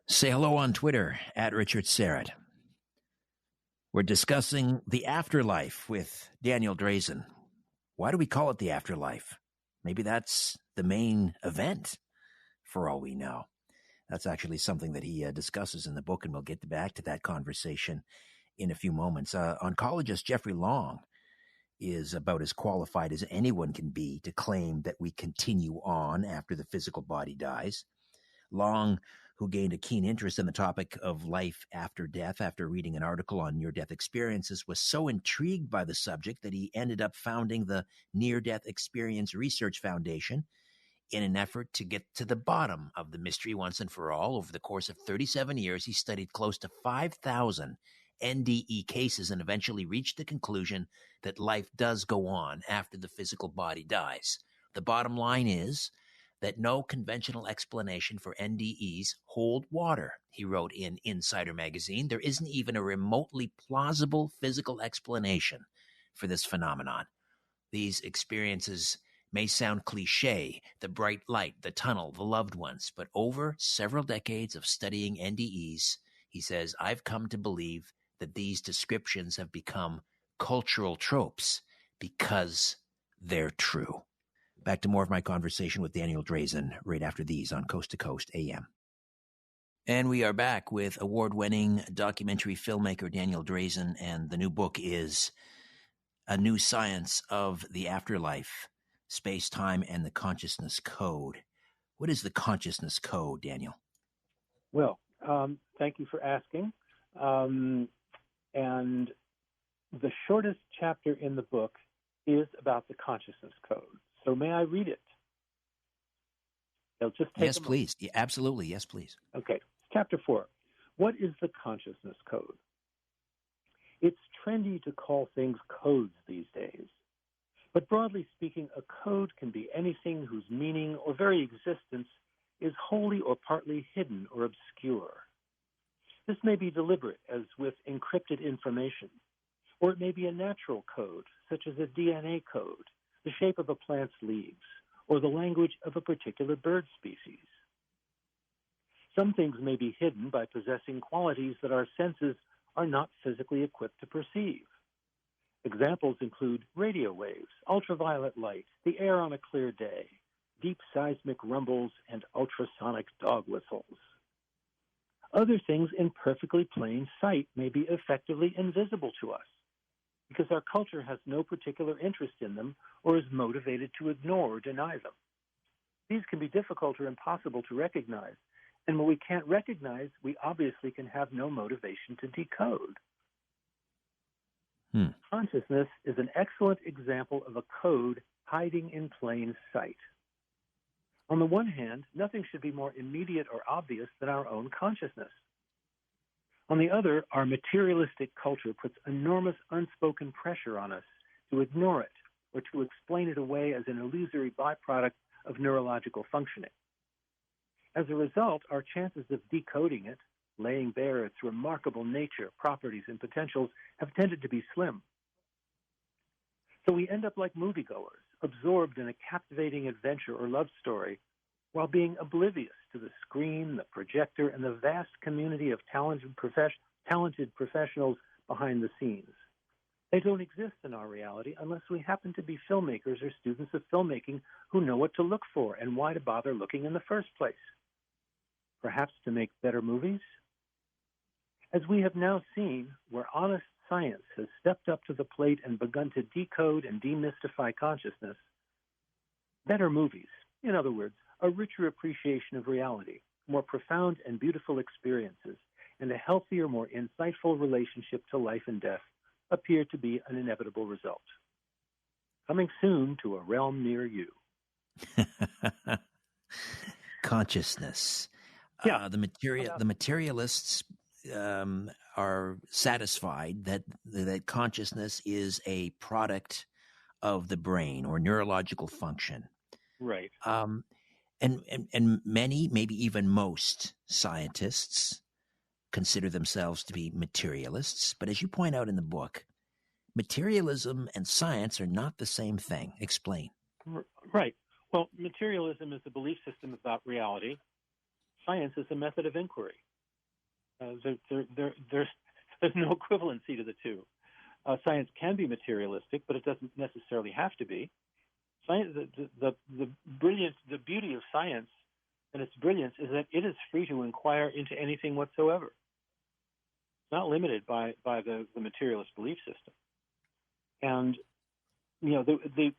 Say hello on Twitter at Richard Serrett. We're discussing the afterlife with Daniel Drazen. Why do we call it the afterlife? Maybe that's the main event, for all we know. That's actually something that he discusses in the book, and we'll get back to that conversation in a few moments. Oncologist Jeffrey Long is about as qualified as anyone can be to claim that we continue on after the physical body dies. Long, who gained a keen interest in the topic of life after death after reading an article on near-death experiences, was so intrigued by the subject that he ended up founding the Near-Death Experience Research Foundation in an effort to get to the bottom of the mystery once and for all. Over the course of 37 years, he studied close to 5,000 NDE cases and eventually reached the conclusion that life does go on after the physical body dies. The bottom line is that no conventional explanation for NDEs hold water, he wrote in Insider magazine. There isn't even a remotely plausible physical explanation for this phenomenon. These experiences may sound cliche, the bright light, the tunnel, the loved ones, but over several decades of studying NDEs, he says, I've come to believe that these descriptions have become cultural tropes because they're true. Back to more of my conversation with Daniel Drazen right after these on Coast to Coast AM. And we are back with award-winning documentary filmmaker Daniel Drazen, and the new book is A New Science of the Afterlife, Space, Time, and the Consciousness Code. What is the Consciousness Code, Daniel? Well, thank you for asking. And the shortest chapter in the book is about the Consciousness Code. So may I read it? It'll just take Yes, please. Yeah, absolutely. Yes, please. Okay. Chapter 4. What is the Consciousness Code? It's trendy to call things codes these days. But broadly speaking, a code can be anything whose meaning or very existence is wholly or partly hidden or obscure. This may be deliberate, as with encrypted information, or it may be a natural code, such as a DNA code, the shape of a plant's leaves, or the language of a particular bird species. Some things may be hidden by possessing qualities that our senses are not physically equipped to perceive. Examples include radio waves, ultraviolet light, the air on a clear day, deep seismic rumbles, and ultrasonic dog whistles. Other things in perfectly plain sight may be effectively invisible to us, because our culture has no particular interest in them or is motivated to ignore or deny them. These can be difficult or impossible to recognize, and when we can't recognize, we obviously can have no motivation to decode. Consciousness is an excellent example of a code hiding in plain sight. On the one hand, nothing should be more immediate or obvious than our own consciousness. On the other, our materialistic culture puts enormous unspoken pressure on us to ignore it or to explain it away as an illusory byproduct of neurological functioning. As a result, our chances of decoding it, laying bare its remarkable nature, properties, and potentials, have tended to be slim. So we end up like moviegoers, absorbed in a captivating adventure or love story, while being oblivious to the screen, the projector, and the vast community of talented professionals behind the scenes. They don't exist in our reality unless we happen to be filmmakers or students of filmmaking who know what to look for and why to bother looking in the first place. Perhaps to make better movies? As we have now seen, where honest science has stepped up to the plate and begun to decode and demystify consciousness, better movies, in other words, a richer appreciation of reality, more profound and beautiful experiences, and a healthier, more insightful relationship to life and death appear to be an inevitable result. Coming soon to a realm near you. Consciousness. Yeah. The materialists are satisfied that consciousness is a product of the brain or neurological function. Right. And many, maybe even most scientists consider themselves to be materialists. But as you point out in the book, materialism and science are not the same thing. Explain. Right. Well, materialism is a belief system about reality. Science is a method of inquiry. There's no equivalency to the two. Science can be materialistic, but it doesn't necessarily have to be. Science, the beauty of science and its brilliance is that it is free to inquire into anything whatsoever. It's not limited by the materialist belief system. And the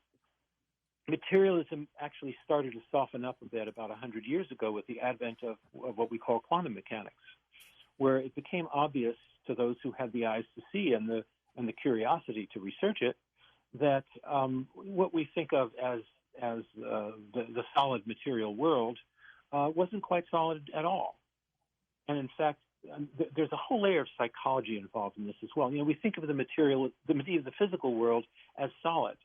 materialism actually started to soften up a bit about 100 years ago with the advent of what we call quantum mechanics, where it became obvious to those who had the eyes to see and the curiosity to research it that what we think of as the solid material world wasn't quite solid at all. And in fact, there's a whole layer of psychology involved in this as well. We think of the physical world as solid,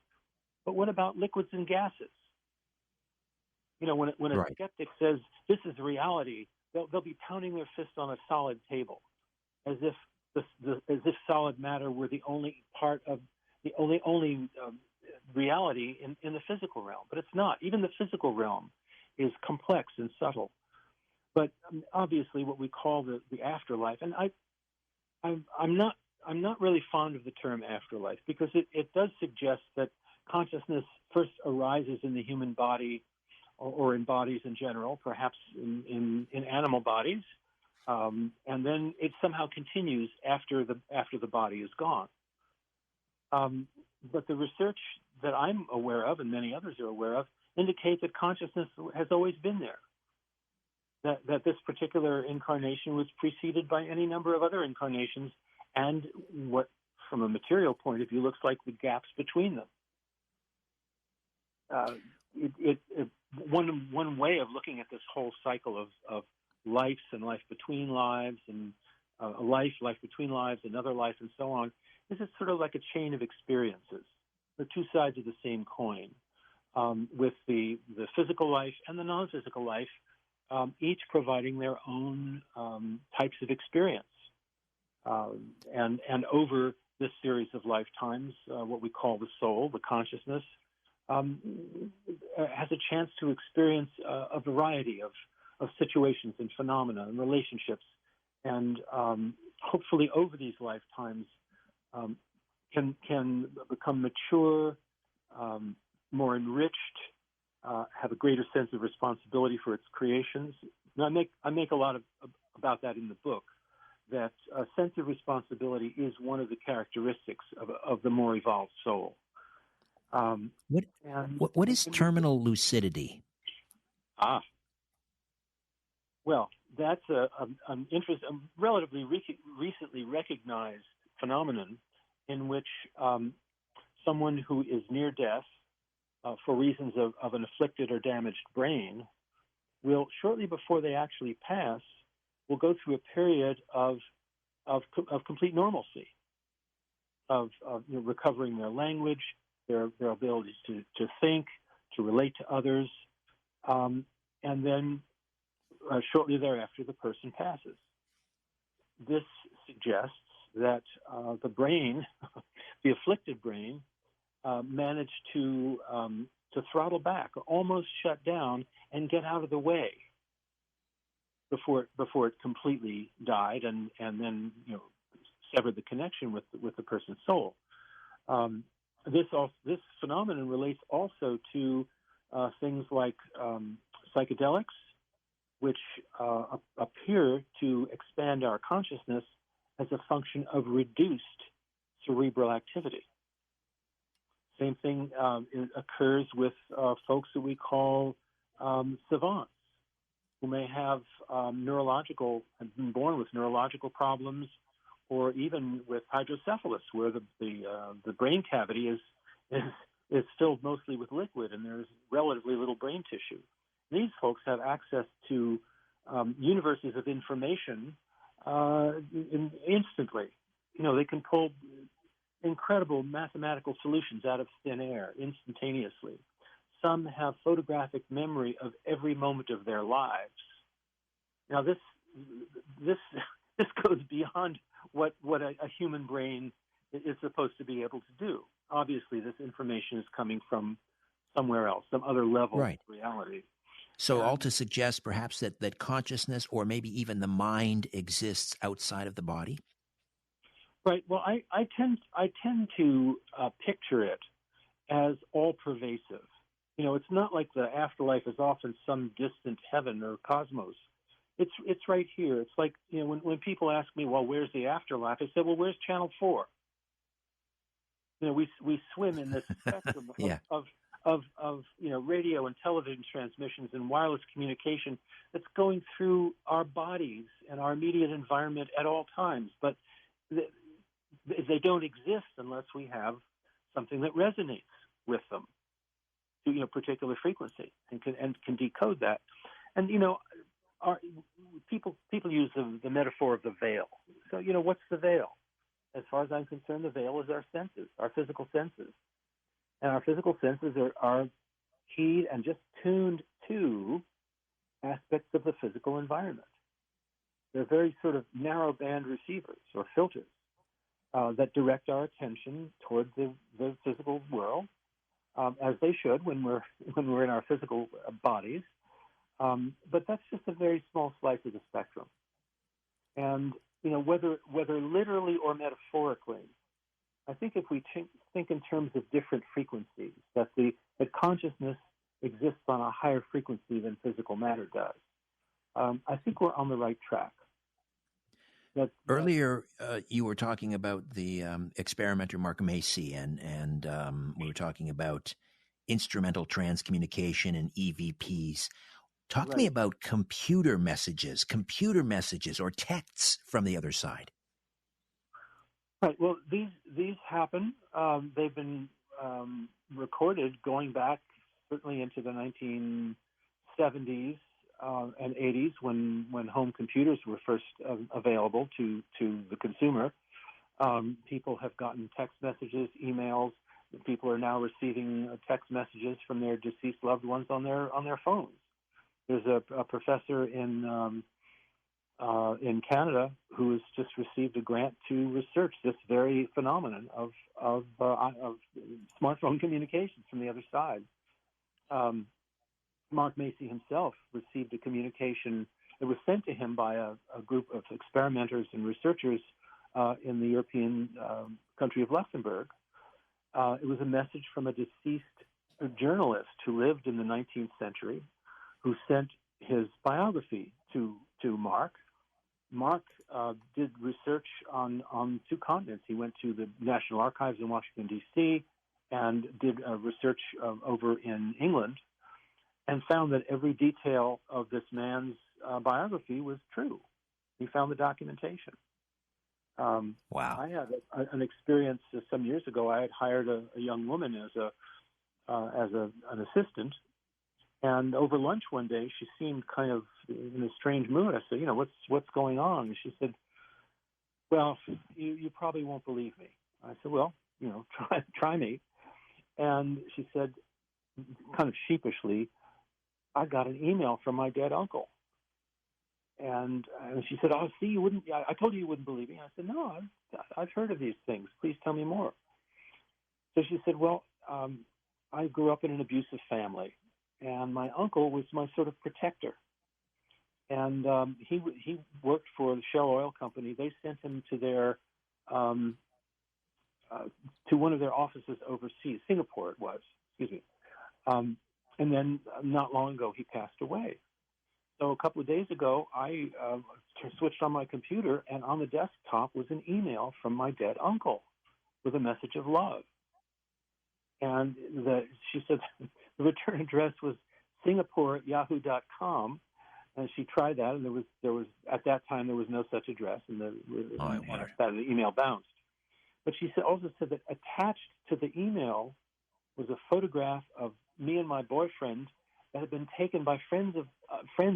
but what about liquids and gases? When a Right. skeptic says this is reality, they'll be pounding their fist on a solid table, as if solid matter were the only part of the only reality in the physical realm. But it's not. Even the physical realm is complex and subtle. But obviously, what we call the afterlife, and I'm not really fond of the term afterlife because it does suggest that consciousness first arises in the human body or in bodies in general, perhaps in animal bodies, and then it somehow continues after the body is gone. But the research that I'm aware of, and many others are aware of, indicate that consciousness has always been there. That this particular incarnation was preceded by any number of other incarnations, and what, from a material point of view, looks like the gaps between them. One way of looking at this whole cycle of lives and life between lives and life between lives, another life, and so on, is it's sort of like a chain of experiences. They're two sides of the same coin, with the physical life and the non-physical life, each providing their own types of experience. And over this series of lifetimes, what we call the soul, the consciousness, has a chance to experience a variety of situations and phenomena and relationships, and hopefully over these lifetimes can become mature, more enriched, have a greater sense of responsibility for its creations. And I make a lot about that in the book, that a sense of responsibility is one of the characteristics of the more evolved soul. What is terminal lucidity? Well, that's a relatively recently recognized phenomenon in which someone who is near death, for reasons of an afflicted or damaged brain, will, shortly before they actually pass, will go through a period of complete normalcy, of recovering their language, their ability to think, to relate to others, and then shortly thereafter the person passes. This suggests that the brain, the afflicted brain, managed to throttle back, or almost shut down, and get out of the way before it completely died, and then severed the connection with the person's soul. This phenomenon relates also to things like psychedelics, which appear to expand our consciousness as a function of reduced cerebral activity. Same thing occurs with folks that we call savants, who may have been born with neurological problems, or even with hydrocephalus, where the brain cavity is filled mostly with liquid and there's relatively little brain tissue. These folks have access to universes of information instantly. They can pull incredible mathematical solutions out of thin air instantaneously. Some have photographic memory of every moment of their lives. Now, this goes beyond what a human brain is supposed to be able to do. Obviously, this information is coming from somewhere else, some other level Right. of reality. So all to suggest perhaps that consciousness or maybe even the mind exists outside of the body? Right. Well, I tend to picture it as all pervasive. It's not like the afterlife is off in some distant heaven or cosmos. It's right here. It's like, when people ask me, well, where's the afterlife? I say, well, where's Channel 4? We swim in this spectrum Yeah. of radio and television transmissions and wireless communication that's going through our bodies and our immediate environment at all times. But they don't exist unless we have something that resonates with them to particular frequency and can decode that. And people use the metaphor of the veil. So what's the veil? As far as I'm concerned, the veil is our senses, our physical senses, and our physical senses are keyed and just tuned to aspects of the physical environment. They're very sort of narrow band receivers or filters that direct our attention toward the physical world, as they should when we're in our physical bodies. But that's just a very small slice of the spectrum. And whether literally or metaphorically, I think if we think in terms of different frequencies, that consciousness exists on a higher frequency than physical matter does, I think we're on the right track. Earlier, you were talking about the experimenter Mark Macy, and we were talking about instrumental transcommunication and EVPs. Talk to me about computer messages or texts from the other side. Right. Well, these happen. They've been recorded going back certainly into the 1970s and 80s when home computers were first available to the consumer. People have gotten text messages, emails. People are now receiving text messages from their deceased loved ones on their phones. There's a professor in Canada who has just received a grant to research this very phenomenon of smartphone communications from the other side. Mark Macy himself received a communication that was sent to him by a group of experimenters and researchers in the European country of Luxembourg. It was a message from a deceased journalist who lived in the 19th century, who sent his biography to Mark. Mark did research on two continents. He went to the National Archives in Washington, D.C., and did research over in England, and found that every detail of this man's biography was true. He found the documentation. Wow. I had an experience some years ago. I had hired a young woman as an assistant, and over lunch one day, she seemed kind of in a strange mood. I said, what's going on? And she said, well, you probably won't believe me. I said, well, try me. And she said, kind of sheepishly, I got an email from my dead uncle. And she said, oh, see, I told you wouldn't believe me. I said, no, I've heard of these things. Please tell me more. So she said, well, I grew up in an abusive family, and my uncle was my sort of protector. And he worked for the Shell Oil Company. They sent him to their to one of their offices overseas, Singapore it was, excuse me. And then not long ago, he passed away. So a couple of days ago, I switched on my computer, and on the desktop was an email from my dead uncle with a message of love. And she said the return address was Singapore@yahoo.com, and she tried that, and there was at that time there was no such address, and the email bounced. But she also said that attached to the email was a photograph of me and my boyfriend that had been taken by friends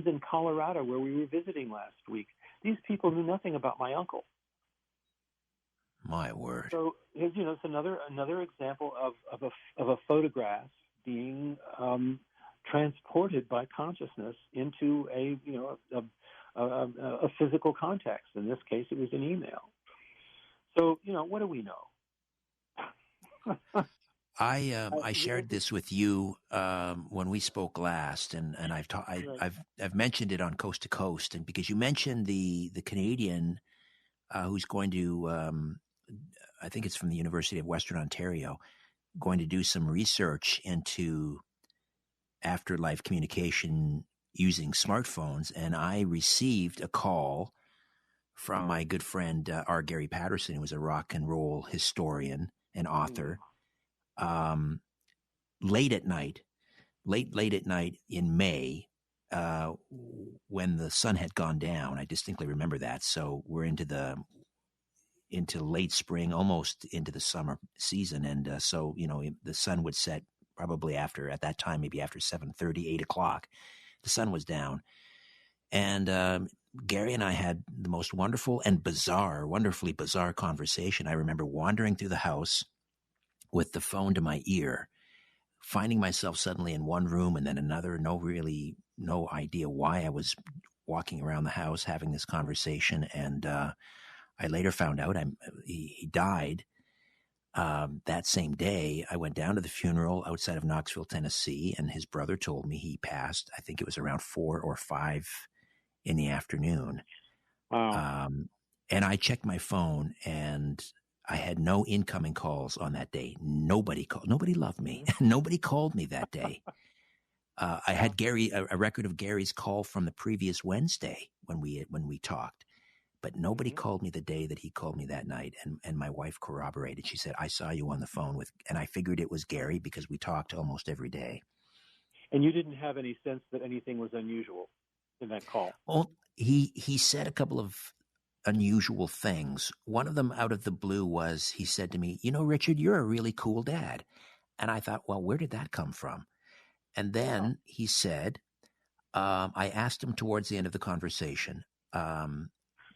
in Colorado where we were visiting last week. These people knew nothing about my uncle. My word. So it's another example of a photograph being transported by consciousness into a physical context. In this case, it was an email. So what do we know? I shared this with you when we spoke last, and I've mentioned it on Coast to Coast, and because you mentioned the Canadian who's going to I think it's from the University of Western Ontario, going to do some research into afterlife communication using smartphones, and I received a call from my good friend R. Gary Patterson, who was a rock and roll historian and author. Late at night in May, when the sun had gone down. I distinctly remember that. So we're into late spring, almost into the summer season, and so the sun would set probably at that time, maybe after 7:30, 8 o'clock. The sun was down, and Gary and I had the most wonderfully bizarre conversation. I remember wandering through the house with the phone to my ear, finding myself suddenly in one room and then another, no idea why I was walking around the house having this conversation. And I later found out he died that same day. I went down to the funeral outside of Knoxville, Tennessee, and his brother told me he passed. I think it was around 4 or 5 in the afternoon. Wow. And I checked my phone, and I had no incoming calls on that day. Nobody called. Nobody loved me. Nobody called me that day. I had a record of Gary's call from the previous Wednesday when we talked, but nobody called me the day that he called me that night. And my wife corroborated. She said, "I saw you on the phone and I figured it was Gary because we talked almost every day." And you didn't have any sense that anything was unusual in that call? Well, he said a couple of unusual things. One of them out of the blue was he said to me, "Richard, you're a really cool dad." And I thought, well, where did that come from? And then he said, I asked him towards the end of the conversation,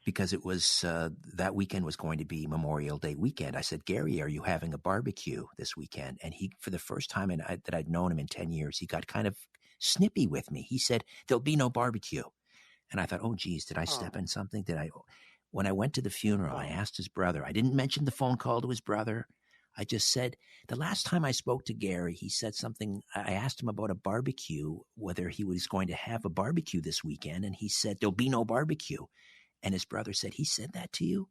because it was that weekend was going to be Memorial Day weekend. I said, "Gary, are you having a barbecue this weekend?" And he, for the first time that I'd known him in 10 years, he got kind of snippy with me. He said, "There'll be no barbecue." And I thought, oh, geez, did I step in something? When I went to the funeral, I asked his brother. I didn't mention the phone call to his brother. I just said, the last time I spoke to Gary, he said something. I asked him about a barbecue, whether he was going to have a barbecue this weekend. And he said, "There'll be no barbecue." And his brother said, "He said that to you?"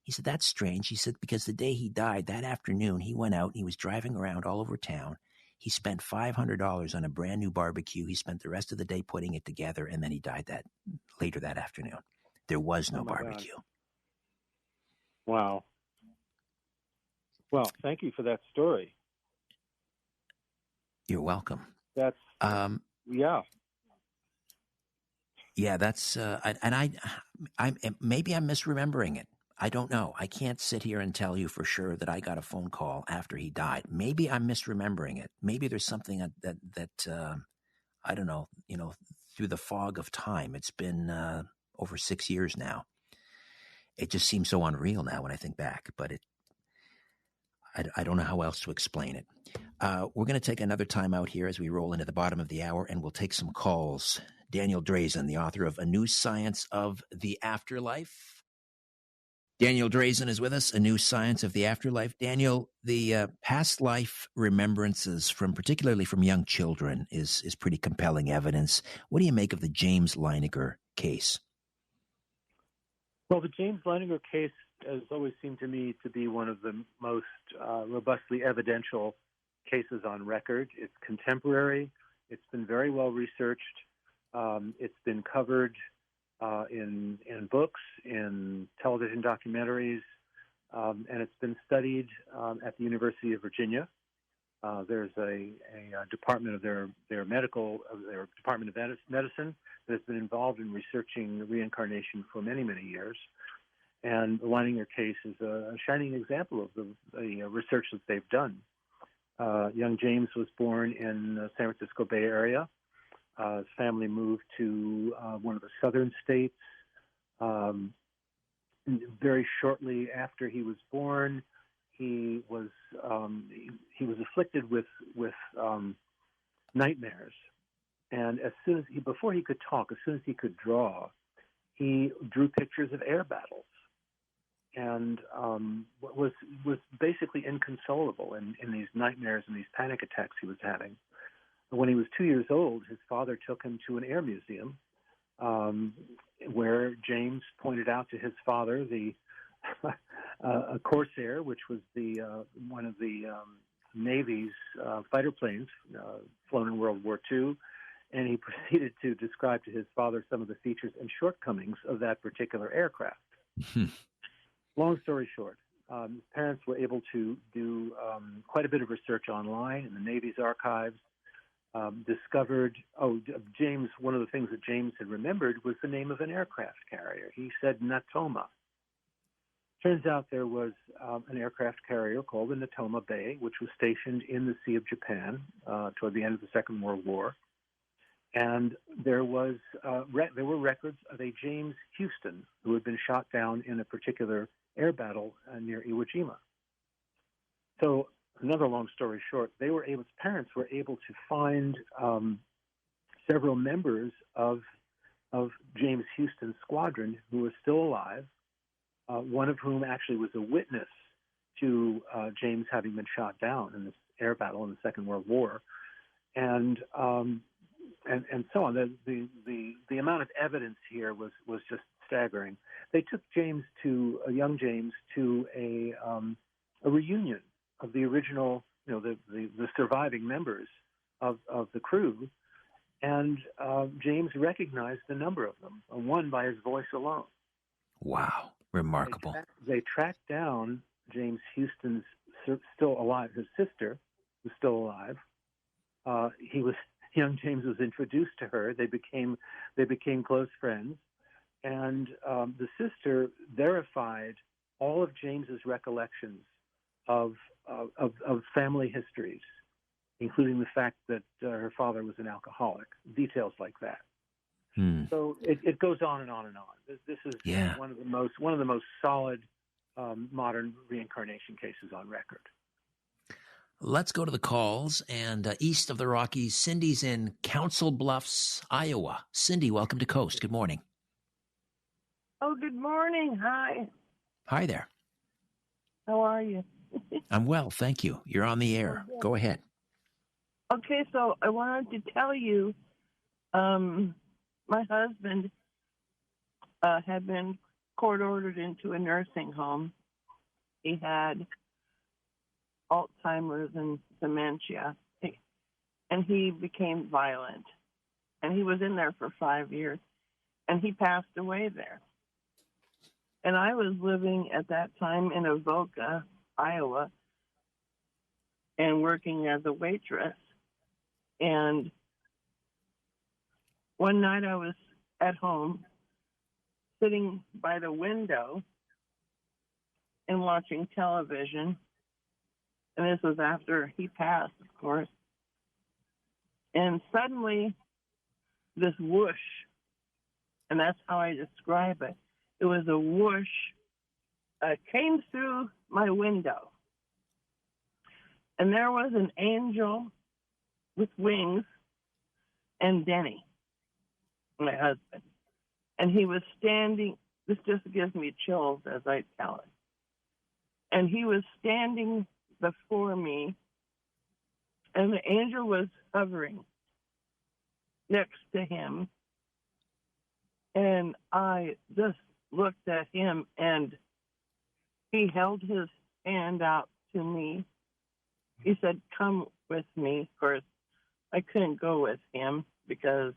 He said, "That's strange." He said, because the day he died, that afternoon, he went out and he was driving around all over town. He spent $500 on a brand new barbecue. He spent the rest of the day putting it together, and then he died later that afternoon. There was no barbecue. God. Wow. Well, thank you for that story. You're welcome. That's yeah. Yeah, that's and I maybe I'm misremembering it. I don't know. I can't sit here and tell you for sure that I got a phone call after he died. Maybe I'm misremembering it. Maybe there's something that I don't know. Through the fog of time, it's been over 6 years now. It just seems so unreal now when I think back. But I don't know how else to explain it. We're going to take another time out here as we roll into the bottom of the hour, and we'll take some calls. Daniel Drazen, the author of A New Science of the Afterlife. Daniel Drazen is with us, A New Science of the Afterlife. Daniel, the past life remembrances, particularly from young children, is pretty compelling evidence. What do you make of the James Leininger case? Well, the James Leininger case has always seemed to me to be one of the most robustly evidential cases on record. It's contemporary. It's been very well researched. It's been covered in books, in television documentaries, and it's been studied at the University of Virginia. There's a department of their Department of Medicine that has been involved in researching reincarnation for many, many years. And the Leininger case is a shining example of the research that they've done. Young James was born in the San Francisco Bay Area. His family moved to one of the southern states. Very shortly after he was born, he was afflicted with nightmares. And before he could talk, as soon as he could draw, he drew pictures of air battles. and was basically inconsolable in these nightmares and these panic attacks he was having. When he was 2 years old, his father took him to an air museum, where James pointed out to his father a Corsair, which was one of the Navy's fighter planes flown in World War II, and he proceeded to describe to his father some of the features and shortcomings of that particular aircraft. Long story short, his parents were able to do quite a bit of research online in the Navy's archives, discovered, James, one of the things that James had remembered was the name of an aircraft carrier. He said Natoma. Turns out there was an aircraft carrier called the Natoma Bay, which was stationed in the Sea of Japan toward the end of the Second World War. And there were records of a James Houston who had been shot down in a particular air battle near Iwo Jima. So, another long story short, his parents were able to find several members of James Houston's squadron who were still alive. One of whom actually was a witness to James having been shot down in this air battle in the Second World War, and so on. The amount of evidence here was just staggering. They took young James to a reunion of the original, the surviving members of the crew, and James recognized the number of them, one by his voice alone. Wow. Remarkable. They tracked down James Houston's still alive, his sister was still alive. Young James was introduced to her. They became close friends, and the sister verified all of James's recollections of family histories, including the fact that her father was an alcoholic. Details like that. So it goes on and on and on. This is one of the most solid modern reincarnation cases on record. Let's go to the calls. And east of the Rockies, Cindy's in Council Bluffs, Iowa. Cindy, welcome to Coast. Good morning. Oh, good morning. Hi. Hi there. How are you? I'm well, thank you. You're on the air. Go ahead. Okay, so I wanted to tell you, my husband had been court-ordered into a nursing home. He had Alzheimer's and dementia, and he became violent. And he was in there for 5 years, and he passed away there. And I was living at that time in Avoca, Iowa, and working as a waitress. And one night I was at home, sitting by the window and watching television. And this was after he passed, of course. And suddenly, this whoosh, and that's how I describe it. It was a whoosh, came through my window. And there was an angel with wings and Denny, my husband. And he was standing, this just gives me chills as I tell it. And he was standing before me, and the angel was hovering next to him. And I just looked at him, and he held his hand out to me. He said, "Come with me." Of course, I couldn't go with him because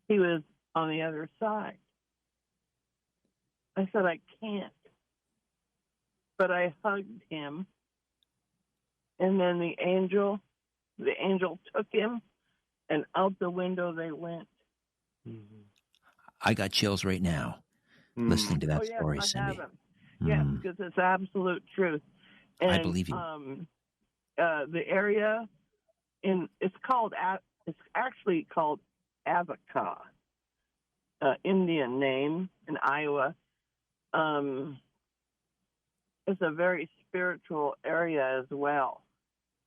he was on the other side. I said, "I can't." But I hugged him. And then the angel took him, and out the window they went. Mm-hmm. I got chills right now listening to that story, Cindy. Yes, because it's absolute truth. And, I believe you. The area it's actually called Avoca, Indian name in Iowa. It's a very spiritual area as well.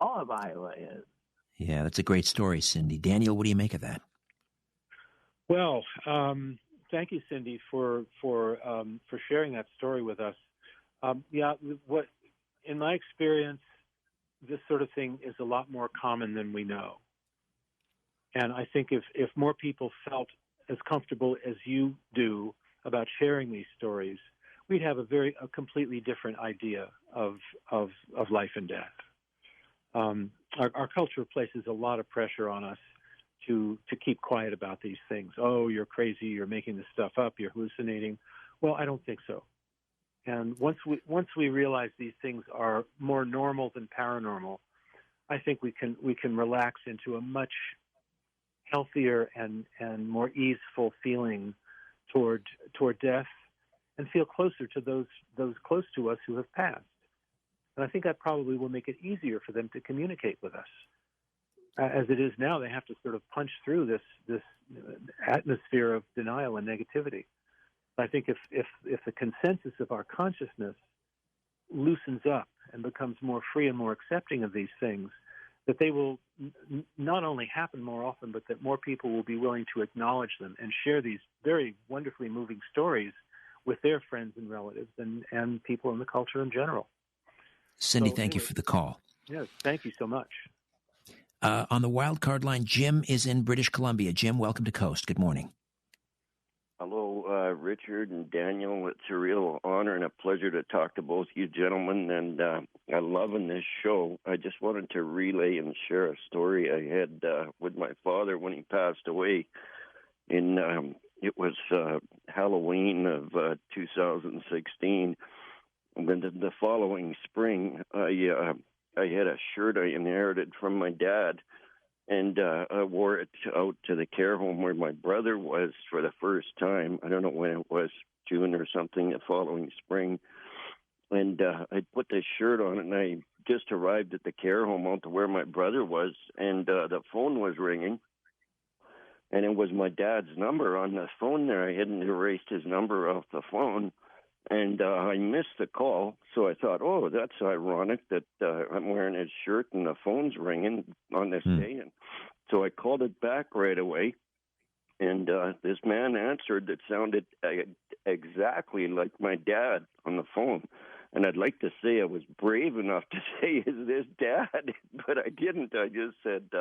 All of Iowa is. Yeah, that's a great story, Cindy. Daniel, what do you make of that? Well, thank you, Cindy, for sharing that story with us. What, in my experience, this sort of thing is a lot more common than we know. And I think if more people felt as comfortable as you do about sharing these stories, we'd have a completely different idea of life and death. Our culture places a lot of pressure on us to keep quiet about these things. Oh, you're crazy, you're making this stuff up, you're hallucinating. Well, I don't think so. And once we realize these things are more normal than paranormal, I think we can relax into a much healthier and more easeful feeling toward death, and feel closer to those close to us who have passed. And I think that probably will make it easier for them to communicate with us. As it is now, they have to sort of punch through this atmosphere of denial and negativity. I think if the consensus of our consciousness loosens up and becomes more free and more accepting of these things, that they will not only happen more often, but that more people will be willing to acknowledge them and share these very wonderfully moving stories with their friends and relatives and people in the culture in general. Cindy, thank you for the call. Yes, thank you so much. On the wild card line, Jim is in British Columbia. Jim, welcome to Coast. Good morning. Hello, Richard and Daniel. It's a real honor and a pleasure to talk to both you gentlemen, and I'm loving this show. I just wanted to relay and share a story I had with my father when he passed away. It was Halloween of 2016. And then the following spring, I had a shirt I inherited from my dad, and I wore it out to the care home where my brother was for the first time. I don't know when it was, June or something, the following spring. And I put this shirt on, and I just arrived at the care home out to where my brother was, and the phone was ringing. And it was my dad's number on the phone there. I hadn't erased his number off the phone. And I missed the call, so I thought, oh, that's ironic that I'm wearing his shirt and the phone's ringing on this day. And so I called it back right away, and this man answered that sounded exactly like my dad on the phone. And I'd like to say I was brave enough to say, is this Dad? But I didn't. I just said,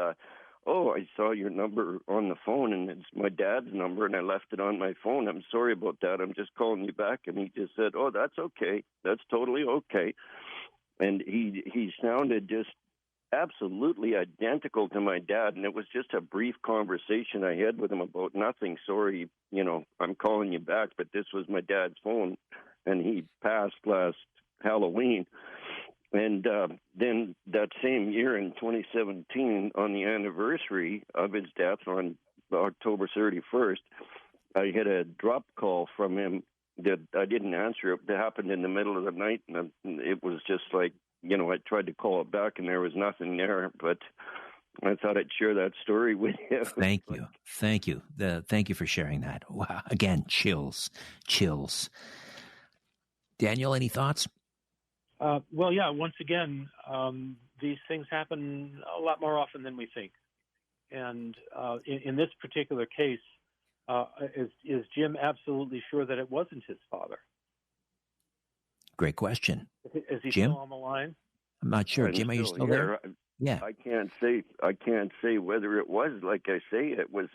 oh, I saw your number on the phone, and it's my dad's number, and I left it on my phone. I'm sorry about that. I'm just calling you back. And he just said, oh, that's okay. That's totally okay. And he sounded just absolutely identical to my dad, and it was just a brief conversation I had with him about nothing. Sorry, I'm calling you back, but this was my dad's phone, and he passed last Halloween. And then that same year in 2017, on the anniversary of his death on October 31st, I had a drop call from him that I didn't answer. It happened in the middle of the night, and it was just like, I tried to call it back, and there was nothing there. But I thought I'd share that story with you. Thank you. Thank you. Thank you for sharing that. Wow. Again, chills. Daniel, any thoughts? Well, yeah, once again, these things happen a lot more often than we think. And in this particular case, is Jim absolutely sure that it wasn't his father? Great question. Is he Jim? still on the line? I'm not sure. Jim, are you still there? Yeah. I can't say whether it was. Like I say, it was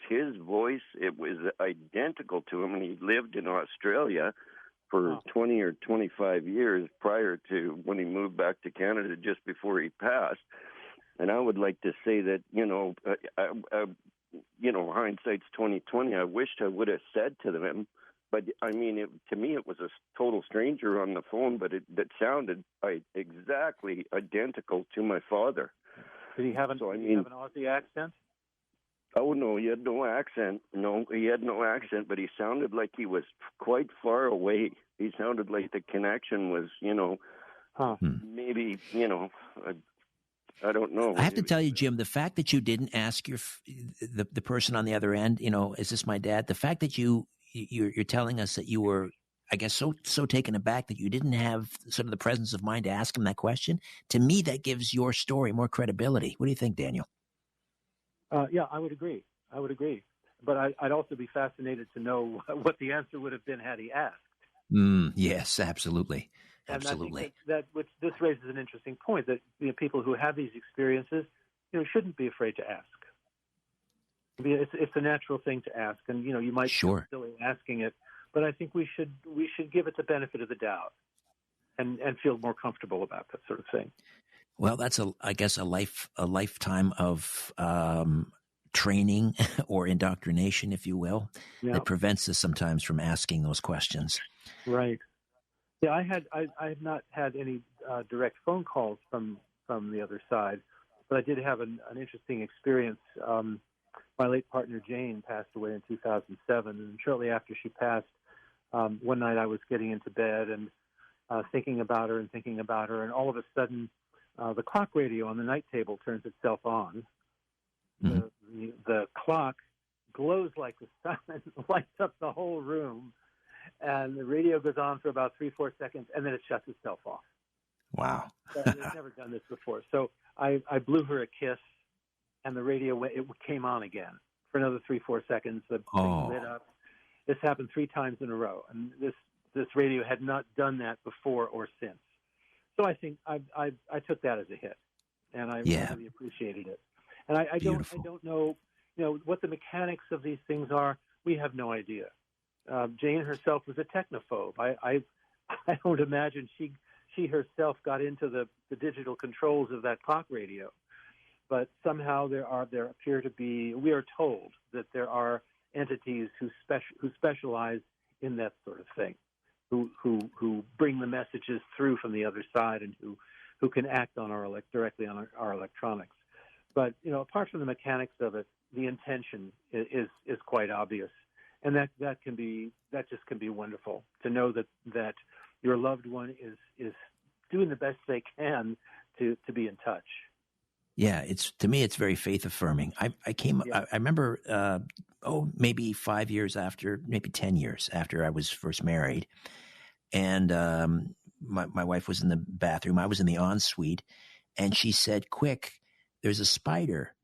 his voice. It was identical to him, and he lived in Australia for 20 or 25 years prior to when he moved back to Canada just before he passed. And I would like to say that, hindsight's 20/20. I wished I would have said to them, but I mean, to me, it was a total stranger on the phone, but that sounded exactly identical to my father. Did he have an Aussie accent? Oh, no, he had no accent. No, he had no accent, but he sounded like he was quite far away. He sounded like the connection was, maybe, I don't know. I have to tell you, Jim, the fact that you didn't ask the person on the other end, is this my dad? The fact that you're telling us that you were, I guess, so taken aback that you didn't have sort of the presence of mind to ask him that question, to me, that gives your story more credibility. What do you think, Daniel? Yeah, I would agree. But I'd also be fascinated to know what the answer would have been had he asked. Yes, absolutely. And I think Absolutely. this raises an interesting point that people who have these experiences, shouldn't be afraid to ask. I mean, it's a natural thing to ask, and you might feel Sure. silly asking it, but I think we should give it the benefit of the doubt and feel more comfortable about that sort of thing. Well, that's I guess a lifetime of training or indoctrination, if you will, Yeah, that prevents us sometimes from asking those questions. right. Yeah, I have not had any direct phone calls from the other side, but I did have an interesting experience. My late partner Jane passed away in 2007, and shortly after she passed, one night I was getting into bed and thinking about her, and all of a sudden, the clock radio on the night table turns itself on. Mm-hmm. The clock glows like the sun, lights up the whole room, and the radio goes on for about 3-4 seconds, and then it shuts itself off. Wow. I've never done this before, so I blew her a kiss, and the radio came on again for another 3-4 seconds. The thing lit up. This happened 3 times in a row, and this radio had not done that before or since. So I think I took that as a hit, and I really appreciated it. And I don't know what the mechanics of these things are. We have no idea. Jane herself was a technophobe. I don't imagine she herself got into the digital controls of that clock radio. But somehow we are told that there are entities who specialize in that sort of thing, who bring the messages through from the other side, and who can act on directly on our electronics. But apart from the mechanics of it, the intention is quite obvious, and that just can be wonderful to know that your loved one is doing the best they can to be in touch. Yeah, to me, it's very faith affirming. I remember, maybe 5 years after, maybe 10 years after I was first married, and my wife was in the bathroom. I was in the ensuite, and she said, "Quick, there's a spider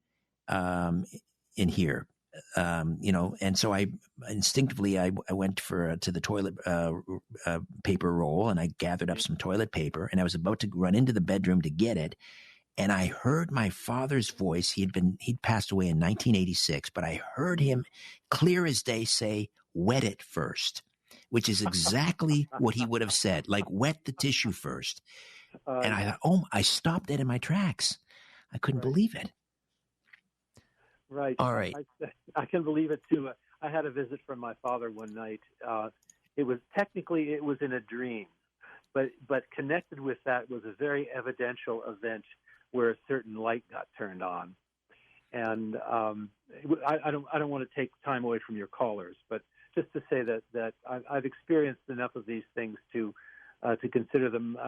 in here." And so I instinctively I went to the toilet paper roll, and I gathered up some toilet paper, and I was about to run into the bedroom to get it. And I heard my father's voice. He'd passed away in 1986, but I heard him clear as day say, "Wet it first," which is exactly what he would have said, like wet the tissue first. And I thought, I stopped dead in my tracks. I couldn't believe it. Right. All right. I can believe it too. I had a visit from my father one night. It was in a dream, but connected with that was a very evidential event where a certain light got turned on. And I don't want to take time away from your callers, but just to say that I've experienced enough of these things to consider them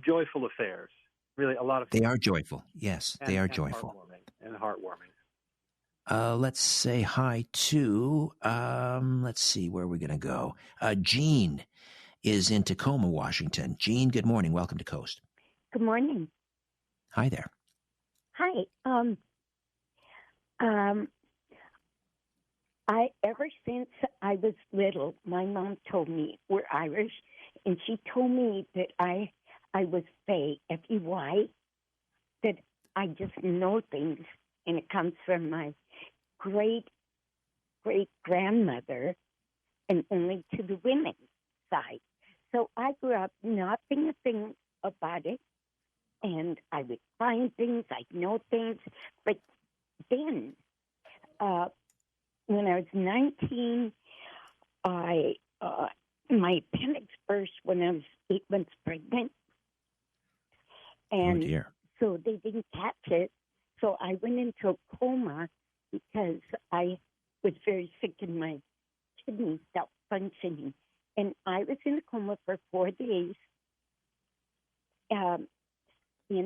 joyful affairs. Really, a lot of they are joyful. Yes, they are joyful and heartwarming. Let's say hi to. Let's see where we're going to go. Jean is in Tacoma, Washington. Jean, good morning. Welcome to Coast. Good morning. Hi there. Hi. Ever since I was little, my mom told me we're Irish, and she told me that I was fey, F-E-Y, that I just know things, and it comes from my great-great-grandmother, and only to the women's side. So I grew up not being a thing about it, and I would find things, I'd know things. But then, when I was 19, my appendix burst when I was 8 months pregnant. And so they didn't catch it. So I went into a coma because I was very sick and my kidneys stopped functioning. And I was in a coma for 4 days in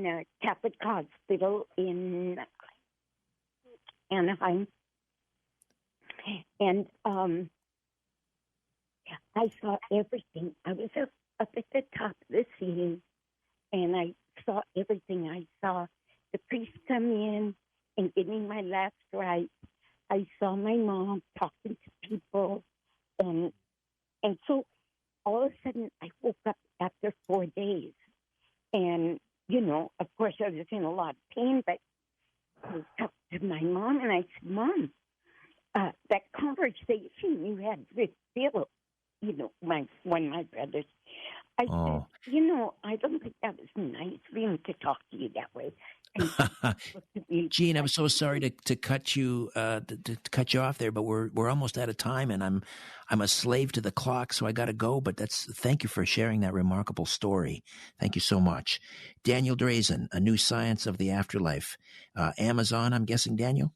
a Catholic hospital in Anaheim. And I saw everything. I was up at the top of the ceiling, and I saw everything. I saw the priest come in and give me my last rites. I saw my mom talking to people, and so all of a sudden, I woke up after 4 days. And, of course, I was in a lot of pain, but I talked to my mom, and I said, Mom, that conversation you had with Bill, one of my brothers, I said, I don't think that was nice for him to talk to you that way. Gene, I'm so sorry to cut you to cut you off there, but we're almost out of time, and I'm a slave to the clock, so I got to go. But thank you for sharing that remarkable story. Thank you so much, Daniel Drazen, A New Science of the Afterlife, Amazon. I'm guessing, Daniel.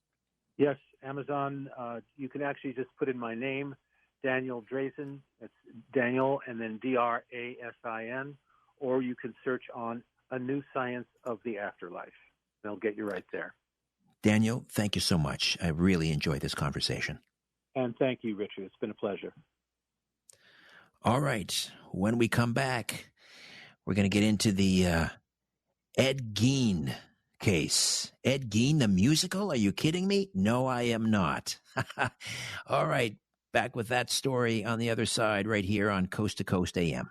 Yes, Amazon. You can actually just put in my name, Daniel Drazen. That's Daniel and then Drasin, or you can search on A New Science of the Afterlife. They'll get you right there. Daniel, thank you so much. I really enjoyed this conversation. And thank you, Richard. It's been a pleasure. All right. When we come back, we're going to get into the Ed Gein case. Ed Gein, the musical? Are you kidding me? No, I am not. All right. Back with that story on the other side right here on Coast to Coast AM.